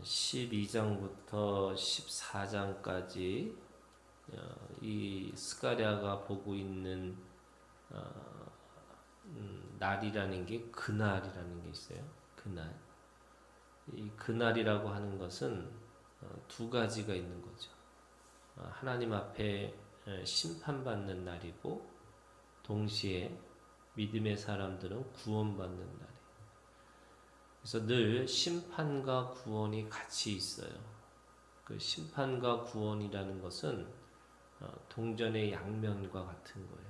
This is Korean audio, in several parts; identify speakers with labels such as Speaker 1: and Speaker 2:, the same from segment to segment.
Speaker 1: 12장부터 14장까지 이 스가랴가 보고 있는 날이라는 게 그날이라는 게 있어요. 그날. 이 그날이라고 하는 것은 두 가지가 있는 거죠. 하나님 앞에 심판받는 날이고 동시에 믿음의 사람들은 구원받는 날이에요. 그래서 늘 심판과 구원이 같이 있어요. 그 심판과 구원이라는 것은 동전의 양면과 같은 거예요.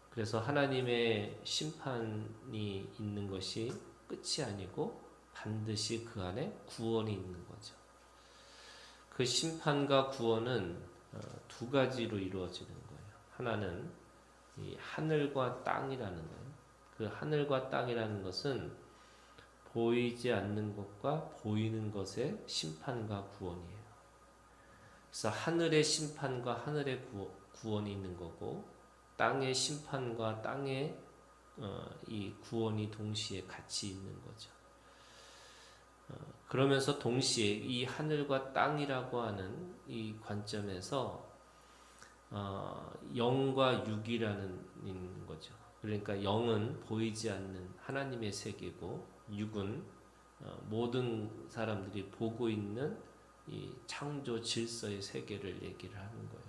Speaker 1: 그래서 하나님의 심판이 있는 것이 끝이 아니고 반드시 그 안에 구원이 있는 거죠. 그 심판과 구원은 두 가지로 이루어지는 거예요. 하나는 이 하늘과 땅이라는 거예요. 그 하늘과 땅이라는 것은 보이지 않는 것과 보이는 것의 심판과 구원이에요. 그래서 하늘의 심판과 하늘의 구원이 있는 거고 땅의 심판과 땅의 이 구원이 동시에 같이 있는 거죠. 그러면서 동시에 이 하늘과 땅이라고 하는 이 관점에서 영과 육이라는 거죠. 그러니까 영은 보이지 않는 하나님의 세계고 육은 모든 사람들이 보고 있는 이 창조 질서의 세계를 얘기를 하는 거예요.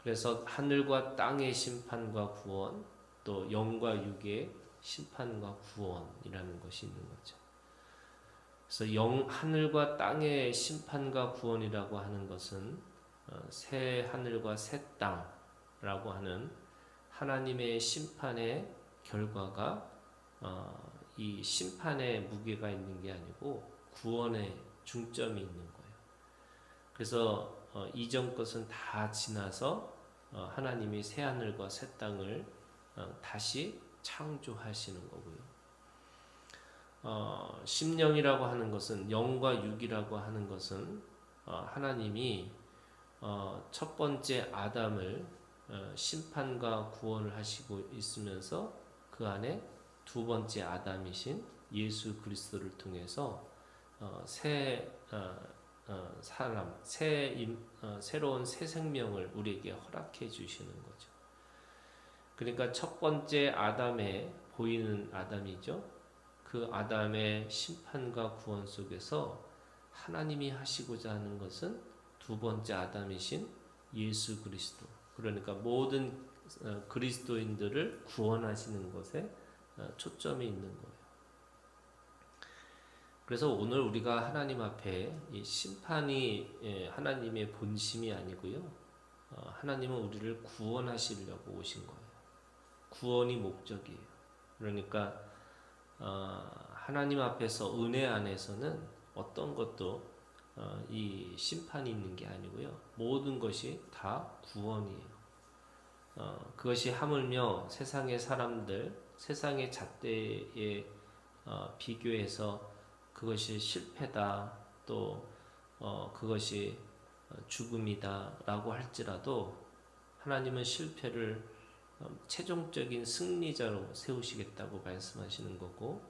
Speaker 1: 그래서 하늘과 땅의 심판과 구원, 또 영과 육의 심판과 구원이라는 것이 있는 거죠. 그래서 하늘과 땅의 심판과 구원이라고 하는 것은 새 하늘과 새 땅이라고 하는 하나님의 심판의 결과가 이 심판의 무게가 있는 게 아니고 구원의 중점이 있는 거예요. 그래서 이전 것은 다 지나서 하나님이 새 하늘과 새 땅을 다시 창조하시는 거고요. 심령이라고 하는 것은 영과 육이라고 하는 것은 하나님이 첫 번째 아담을 심판과 구원을 하시고 있으면서 그 안에 두 번째 아담이신 예수 그리스도를 통해서 새로운 새 생명을 우리에게 허락해 주시는 거죠. 그러니까 첫 번째 아담에 보이는 아담이죠. 그 아담의 심판과 구원 속에서 하나님이 하시고자 하는 것은 두 번째 아담이신 예수 그리스도. 그러니까 모든 그리스도인들을 구원하시는 것에 초점이 있는 거예요. 그래서 오늘 우리가 하나님 앞에 이 심판이 하나님의 본심이 아니고요. 하나님은 우리를 구원하시려고 오신 거예요. 구원이 목적이에요. 그러니까 하나님 앞에서 은혜 안에서는 어떤 것도 이 심판이 있는 게 아니고요. 모든 것이 다 구원이에요. 그것이 하물며 세상의 사람들, 세상의 잣대에 비교해서 그것이 실패다, 또 그것이 죽음이다 라고 할지라도 하나님은 실패를 최종적인 승리자로 세우시겠다고 말씀하시는 거고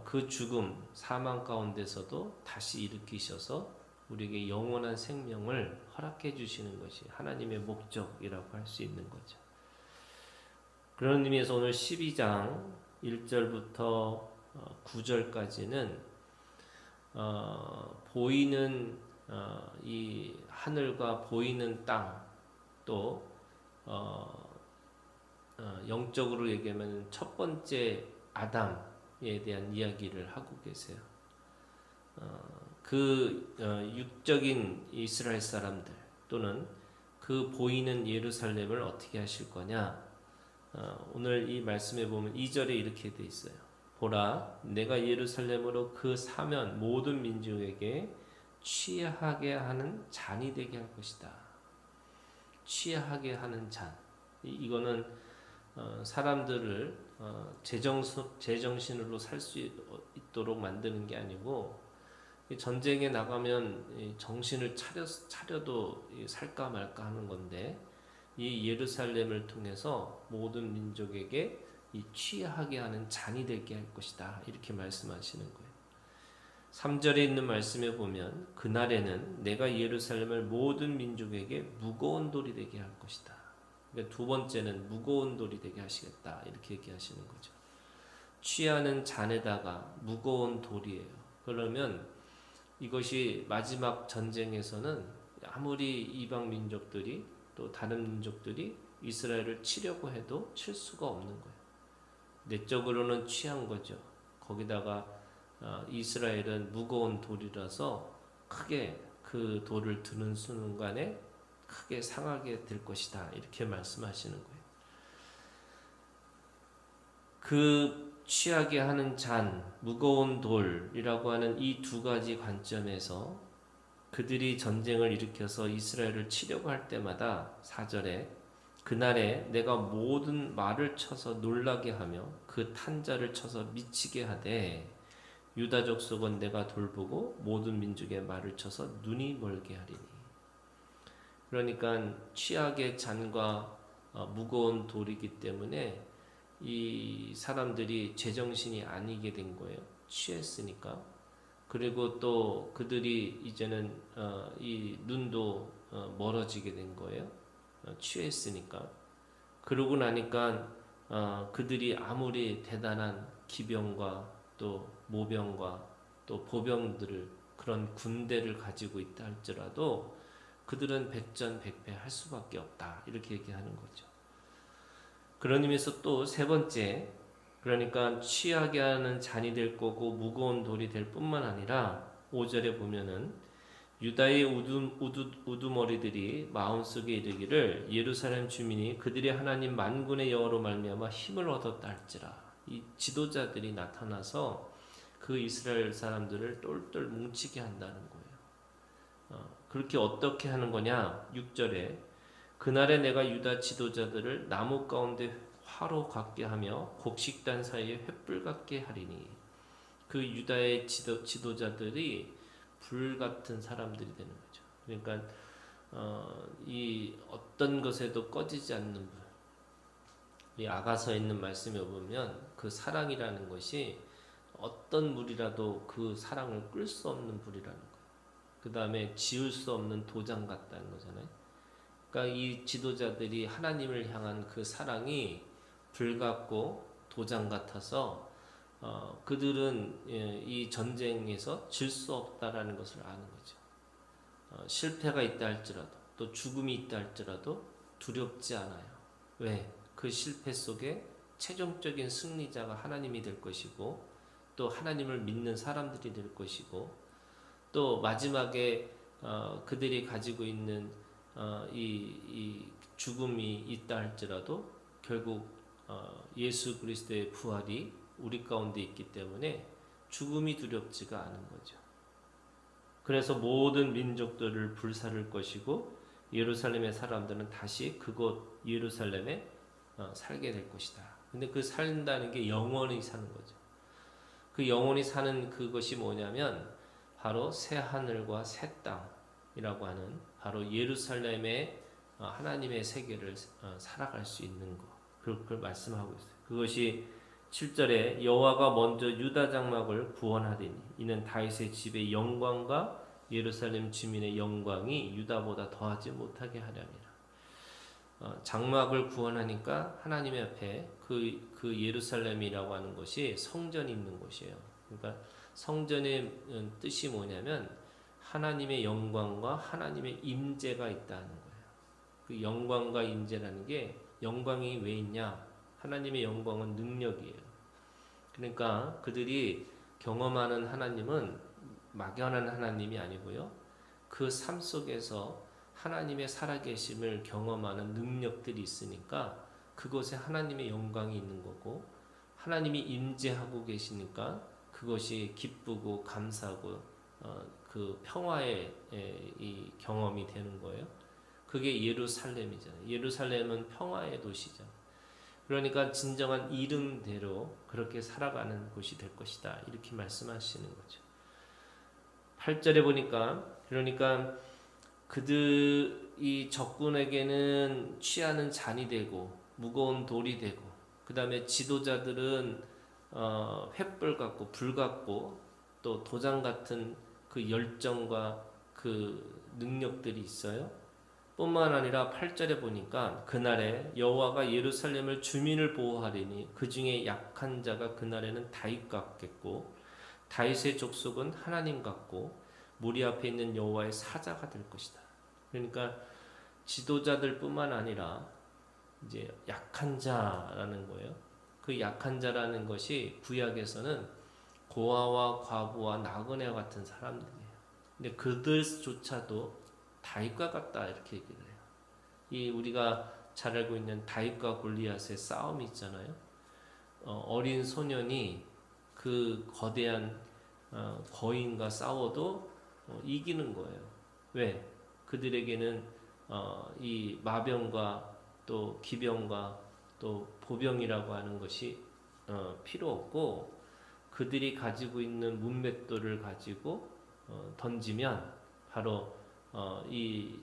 Speaker 1: 그 죽음, 사망 가운데서도 다시 일으키셔서 우리에게 영원한 생명을 허락해 주시는 것이 하나님의 목적이라고 할 수 있는 거죠. 그런 의미에서 오늘 12장 1절부터 9절까지는 보이는 이 하늘과 보이는 땅, 또 영적으로 얘기하면 첫 번째 아담에 대한 이야기를 하고 계세요. 그 육적인 이스라엘 사람들 또는 그 보이는 예루살렘을 어떻게 하실 거냐? 오늘 이 말씀에 보면 2절에 이렇게 돼 있어요. 보라, 내가 예루살렘으로 그 사면 모든 민족에게 취하게 하는 잔이 되게 할 것이다. 취하게 하는 잔. 이거는 사람들을 제정신으로 살 수 있도록 만드는 게 아니고 전쟁에 나가면 정신을 차려도 살까 말까 하는 건데 이 예루살렘을 통해서 모든 민족에게 이 취하게 하는 잔이 되게 할 것이다. 이렇게 말씀하시는 거예요. 3절에 있는 말씀에 보면 그날에는 내가 예루살렘을 모든 민족에게 무거운 돌이 되게 할 것이다. 그러니까 두 번째는 무거운 돌이 되게 하시겠다 이렇게 얘기하시는 거죠. 취하는 잔에다가 무거운 돌이에요. 그러면 이것이 마지막 전쟁에서는 아무리 이방 민족들이 또 다른 민족들이 이스라엘을 치려고 해도 칠 수가 없는 거예요. 내적으로는 취한 거죠. 거기다가 이스라엘은 무거운 돌이라서 크게 그 돌을 드는 순간에 크게 상하게 될 것이다 이렇게 말씀하시는 거예요. 그 취하게 하는 잔, 무거운 돌이라고 하는 이 두 가지 관점에서 그들이 전쟁을 일으켜서 이스라엘을 치려고 할 때마다 4절에 그날에 내가 모든 말을 쳐서 놀라게 하며 그 탄자를 쳐서 미치게 하되 유다 족속은 내가 돌보고 모든 민족의 말을 쳐서 눈이 멀게 하리니. 그러니까 취하게 잔과 무거운 돌이기 때문에 이 사람들이 제정신이 아니게 된 거예요. 취했으니까. 그리고 또 그들이 이제는 이 눈도 멀어지게 된 거예요. 취했으니까. 그러고 나니까 그들이 아무리 대단한 기병과 또 모병과 또 보병들을 그런 군대를 가지고 있다 할지라도 그들은 백전백패 할 수밖에 없다 이렇게 얘기하는 거죠. 그런 의미에서 또 세 번째, 그러니까 취하게 하는 잔이 될 거고 무거운 돌이 될 뿐만 아니라 5절에 보면은 유다의 우두머리들이 마음속에 이르기를 예루살렘 주민이 그들의 하나님 만군의 여호와로 말미암아 힘을 얻었다 할지라. 이 지도자들이 나타나서 그 이스라엘 사람들을 똘똘 뭉치게 한다는 거예요. 그렇게 어떻게 하는 거냐? 6절에 그날에 내가 유다 지도자들을 나무 가운데 화로 같게 하며 곡식단 사이에 횃불 같게 하리니. 그 유다의 지도자들이 불 같은 사람들이 되는 거죠. 그러니까 이 어떤 것에도 꺼지지 않는 불. 이 아가서에 있는 말씀에 보면 그 사랑이라는 것이 어떤 물이라도 그 사랑을 끌 수 없는 불이라는 거예요. 그 다음에 지울 수 없는 도장 같다는 거잖아요. 그러니까 이 지도자들이 하나님을 향한 그 사랑이 불 같고 도장 같아서 그들은 이 전쟁에서 질 수 없다라는 것을 아는 거죠. 실패가 있다 할지라도 또 죽음이 있다 할지라도 두렵지 않아요. 왜? 그 실패 속에 최종적인 승리자가 하나님이 될 것이고 또 하나님을 믿는 사람들이 될 것이고 또 마지막에 그들이 가지고 있는 이 죽음이 있다 할지라도 결국 예수 그리스도의 부활이 우리 가운데 있기 때문에 죽음이 두렵지가 않은 거죠. 그래서 모든 민족들을 불사를 것이고 예루살렘의 사람들은 다시 그곳 예루살렘에 살게 될 것이다. 근데 그 산다는 게 영원히 사는 거죠. 그 영원히 사는 그것이 뭐냐면 바로 새 하늘과 새 땅이라고 하는 바로 예루살렘의 하나님의 세계를 살아갈 수 있는 것. 그걸 말씀하고 있어요. 그것이 7절에 여호와가 먼저 유다 장막을 구원하리니 이는 다윗의 집의 영광과 예루살렘 주민의 영광이 유다보다 더하지 못하게 하려니라. 장막을 구원하니까 하나님의 앞에 그 예루살렘이라고 하는 것이 성전이 있는 곳이에요. 그러니까 성전의 뜻이 뭐냐면 하나님의 영광과 하나님의 임재가 있다는 거예요. 그 영광과 임재라는 게 영광이 왜 있냐? 하나님의 영광은 능력이에요. 그러니까 그들이 경험하는 하나님은 막연한 하나님이 아니고요. 그 삶 속에서 하나님의 살아계심을 경험하는 능력들이 있으니까 그곳에 하나님의 영광이 있는 거고 하나님이 임재하고 계시니까 그것이 기쁘고 감사하고 그 평화의 이 경험이 되는 거예요. 그게 예루살렘이잖아요. 예루살렘은 평화의 도시죠. 그러니까 진정한 이름대로 그렇게 살아가는 곳이 될 것이다. 이렇게 말씀하시는 거죠. 8절에 보니까 그러니까 그들이 적군에게는 취하는 잔이 되고 무거운 돌이 되고 그 다음에 지도자들은 횃불 같고 불 같고 또 도장 같은 그 열정과 그 능력들이 있어요. 뿐만 아니라 8절에 보니까 그날에 여호와가 예루살렘을 주민을 보호하리니 그 중에 약한 자가 그날에는 다윗 같겠고 다윗의 족속은 하나님 같고 무리 앞에 있는 여호와의 사자가 될 것이다. 그러니까 지도자들 뿐만 아니라 이제 약한 자라는 거예요. 그 약한 자라는 것이 구약에서는 고아와 과부와 나그네와 같은 사람들이에요. 근데 그들조차도 다윗과 같다 이렇게 얘기를 해요. 이 우리가 잘 알고 있는 다윗과 골리앗의 싸움이 있잖아요. 어린 소년이 그 거대한 거인과 싸워도 이기는 거예요. 왜? 그들에게는 이 마병과 또 기병과 또 보병이라고 하는 것이 필요 없고 그들이 가지고 있는 문맷돌을 가지고 던지면 바로 이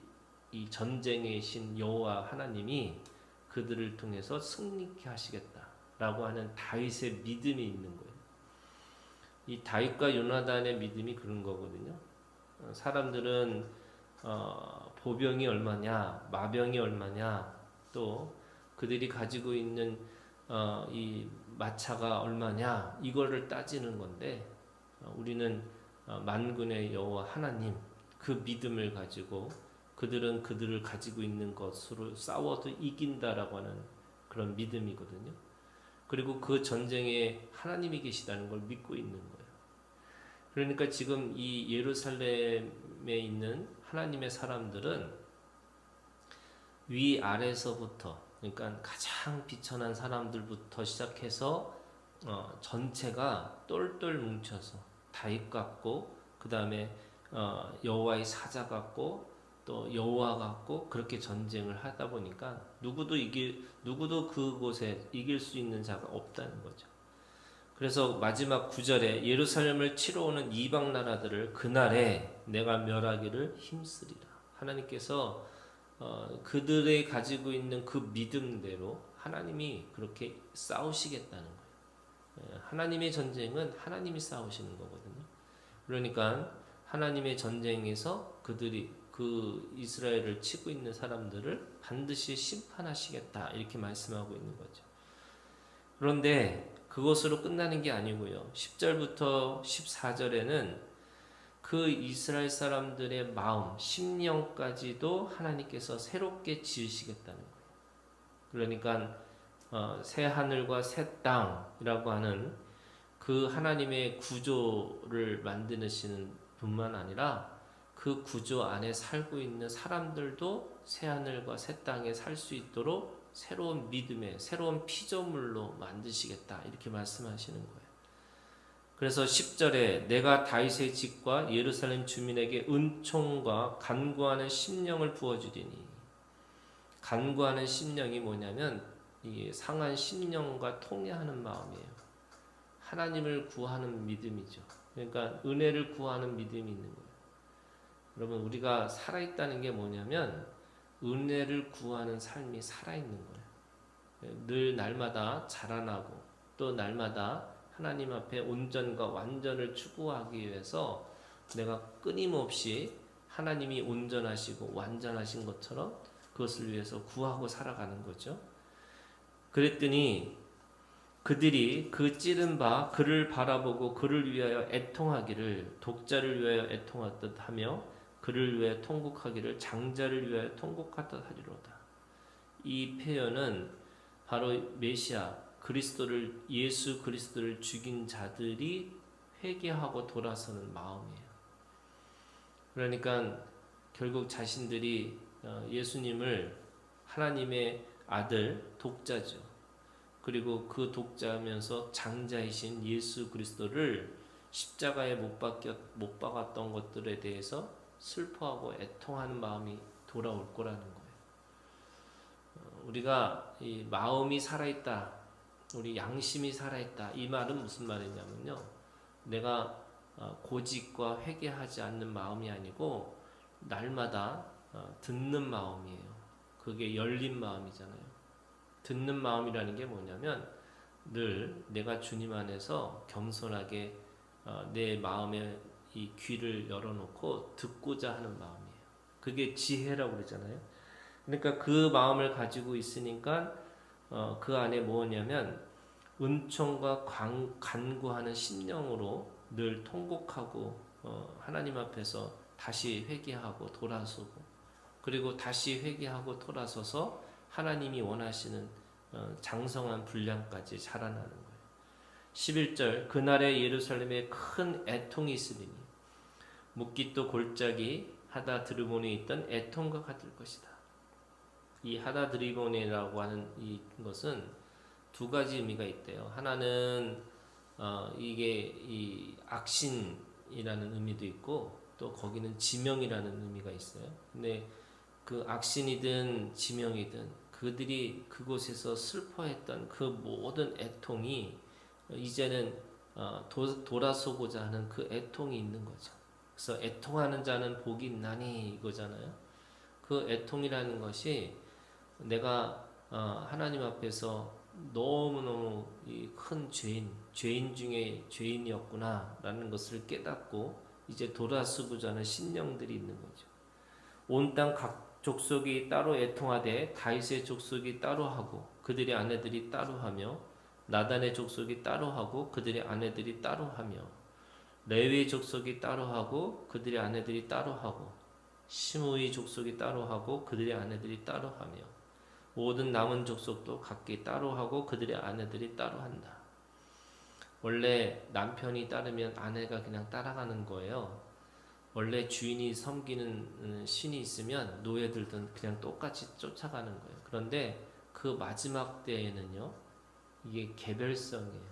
Speaker 1: 전쟁의 신 여호와 하나님이 그들을 통해서 승리케 하시겠다라고 하는 다윗의 믿음이 있는 거예요. 이 다윗과 요나단의 믿음이 그런 거거든요. 사람들은 보병이 얼마냐, 마병이 얼마냐, 또 그들이 가지고 있는 이 마차가 얼마냐 이거를 따지는 건데 우리는 만군의 여호와 하나님 그 믿음을 가지고 그들은 그들을 가지고 있는 것으로 싸워도 이긴다라고 하는 그런 믿음이거든요. 그리고 그 전쟁에 하나님이 계시다는 걸 믿고 있는 거예요. 그러니까 지금 이 예루살렘에 있는 하나님의 사람들은 위아래서부터 그러니까 가장 비천한 사람들부터 시작해서 전체가 똘똘 뭉쳐서 다윗 같고 그 다음에 여호와의 사자 같고 또 여호와 같고 그렇게 전쟁을 하다 보니까 누구도 그곳에 이길 수 있는 자가 없다는 거죠. 그래서 마지막 9절에 예루살렘을 치러 오는 이방 나라들을 그날에 내가 멸하기를 힘쓰리라. 하나님께서 그들의 가지고 있는 그 믿음대로 하나님이 그렇게 싸우시겠다는 거예요. 하나님의 전쟁은 하나님이 싸우시는 거거든요. 그러니까 하나님의 전쟁에서 그들이 그 이스라엘을 치고 있는 사람들을 반드시 심판하시겠다 이렇게 말씀하고 있는 거죠. 그런데 그것으로 끝나는 게 아니고요. 10절부터 14절에는 그 이스라엘 사람들의 마음, 심령까지도 하나님께서 새롭게 지으시겠다는 거예요. 그러니까 새 하늘과 새 땅이라고 하는 그 하나님의 구조를 만드시는 뿐만 아니라 그 구조 안에 살고 있는 사람들도 새 하늘과 새 땅에 살 수 있도록 새로운 믿음의 새로운 피조물로 만드시겠다 이렇게 말씀하시는 거예요. 그래서 10절에 내가 다윗의 집과 예루살렘 주민에게 은총과 간구하는 심령을 부어주리니 간구하는 심령이 뭐냐면 이 상한 심령과 통회하는 마음이에요. 하나님을 구하는 믿음이죠. 그러니까 은혜를 구하는 믿음이 있는 거예요. 여러분 우리가 살아있다는 게 뭐냐면 은혜를 구하는 삶이 살아있는 거예요. 늘 날마다 자라나고 또 날마다 하나님 앞에 온전과 완전을 추구하기 위해서 내가 끊임없이 하나님이 온전하시고 완전하신 것처럼 그것을 위해서 구하고 살아가는 거죠. 그랬더니 그들이 그 찌른 바 그를 바라보고 그를 위하여 애통하기를 독자를 위하여 애통하듯 하며 그를 위하여 통곡하기를 장자를 위하여 통곡하듯 하리로다. 이 표현은 바로 메시아 그리스도를 예수 그리스도를 죽인 자들이 회개하고 돌아서는 마음이에요. 그러니까 결국 자신들이 예수님을 하나님의 아들 독자죠. 그리고 그 독자면서 장자이신 예수 그리스도를 십자가에 못 박았던 것들에 대해서 슬퍼하고 애통하는 마음이 돌아올 거라는 거예요. 우리가 이 마음이 살아있다, 우리 양심이 살아있다 이 말은 무슨 말이냐면요. 내가 고집과 회개하지 않는 마음이 아니고 날마다 듣는 마음이에요. 그게 열린 마음이잖아요. 듣는 마음이라는 게 뭐냐면 늘 내가 주님 안에서 겸손하게 내 마음에 이 귀를 열어놓고 듣고자 하는 마음이에요. 그게 지혜라고 그러잖아요. 그러니까 그 마음을 가지고 있으니까 그 안에 뭐냐면 은총과 간구하는 심령으로 늘 통곡하고 하나님 앞에서 다시 회개하고 돌아서고 그리고 다시 회개하고 돌아서서 하나님이 원하시는 장성한 분량까지 자라나는 거예요. 11절 그날에 예루살렘에 큰 애통이 있으리니 묵깃도 골짜기 하다 드르본에 있던 애통과 같을 것이다. 이 하다 드리본이라고 하는 이것은 두 가지 의미가 있대요. 하나는 이게 이 악신이라는 의미도 있고 또 거기는 지명이라는 의미가 있어요. 근데 그 악신이든 지명이든 그들이 그곳에서 슬퍼했던 그 모든 애통이 이제는 돌아서고자 하는 그 애통이 있는 거죠. 그래서 애통하는 자는 복이 있나니 이거잖아요. 그 애통이라는 것이 내가 하나님 앞에서 너무너무 큰 죄인 중에 죄인이었구나 라는 것을 깨닫고 이제 돌아서고자 하는 심령들이 있는 거죠. 온 땅 각 족속이 따로 애통하되 다윗의 족속이 따로 하고 그들의 아내들이 따로 하며 나단의 족속이 따로 하고 그들의 아내들이 따로 하며 레위의 족속이 따로 하고 그들의 아내들이 따로 하고 시므의 족속이 따로 하고 그들의 아내들이 따로 하며 모든 남은 족속도 각기 따로 하고 그들의 아내들이 따로 한다. 원래 남편이 따르면 아내가 그냥 따라가는 거예요. 원래 주인이 섬기는 신이 있으면 노예들도 그냥 똑같이 쫓아가는 거예요. 그런데 그 마지막 때에는요, 이게 개별성이에요.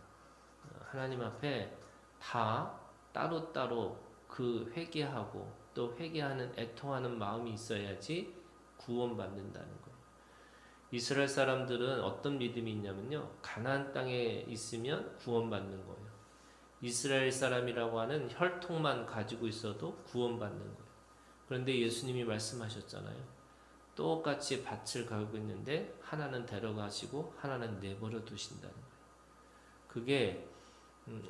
Speaker 1: 하나님 앞에 다 따로따로 그 회개하고 또 회개하는 애통하는 마음이 있어야지 구원받는다는 거예요. 이스라엘 사람들은 어떤 믿음이 있냐면요, 가나안 땅에 있으면 구원받는 거예요. 이스라엘 사람이라고 하는 혈통만 가지고 있어도 구원받는 거예요. 그런데 예수님이 말씀하셨잖아요. 똑같이 밭을 갈고 있는데 하나는 데려가시고 하나는 내버려 두신다는 거예요. 그게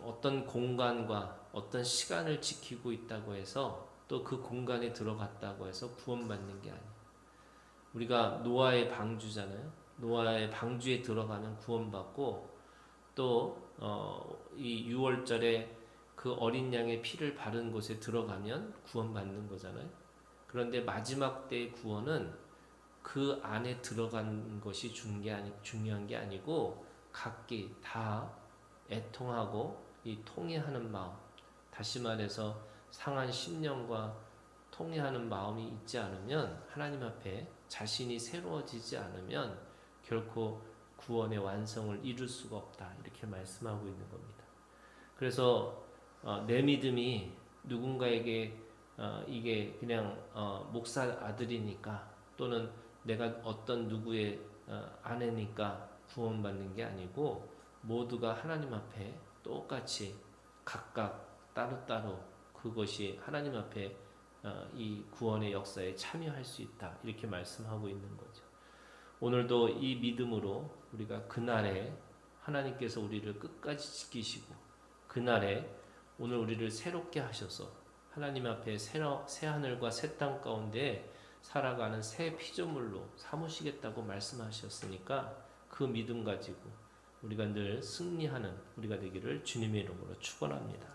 Speaker 1: 어떤 공간과 어떤 시간을 지키고 있다고 해서 또 그 공간에 들어갔다고 해서 구원받는 게 아니에요. 우리가 노아의 방주잖아요. 노아의 방주에 들어가면 구원받고 또 이 6월절에 그 어린 양의 피를 바른 곳에 들어가면 구원받는 거잖아요. 그런데 마지막 때의 구원은 그 안에 들어간 것이 중요한 게 아니고 각기 다 애통하고 이 통회하는 마음, 다시 말해서 상한 심령과 통회하는 마음이 있지 않으면 하나님 앞에 자신이 새로워지지 않으면 결코 구원의 완성을 이룰 수가 없다. 이렇게 말씀하고 있는 겁니다. 그래서 내 믿음이 누군가에게 이게 그냥 목사 아들이니까 또는 내가 어떤 누구의 아내니까 구원받는 게 아니고 모두가 하나님 앞에 똑같이 각각 따로따로 그것이 하나님 앞에 이 구원의 역사에 참여할 수 있다. 이렇게 말씀하고 있는 거죠. 오늘도 이 믿음으로 우리가 그날에 하나님께서 우리를 끝까지 지키시고 그날에 오늘 우리를 새롭게 하셔서 하나님 앞에 새 하늘과 새 땅 가운데 살아가는 새 피조물로 삼으시겠다고 말씀하셨으니까 그 믿음 가지고 우리가 늘 승리하는 우리가 되기를 주님의 이름으로 축원합니다.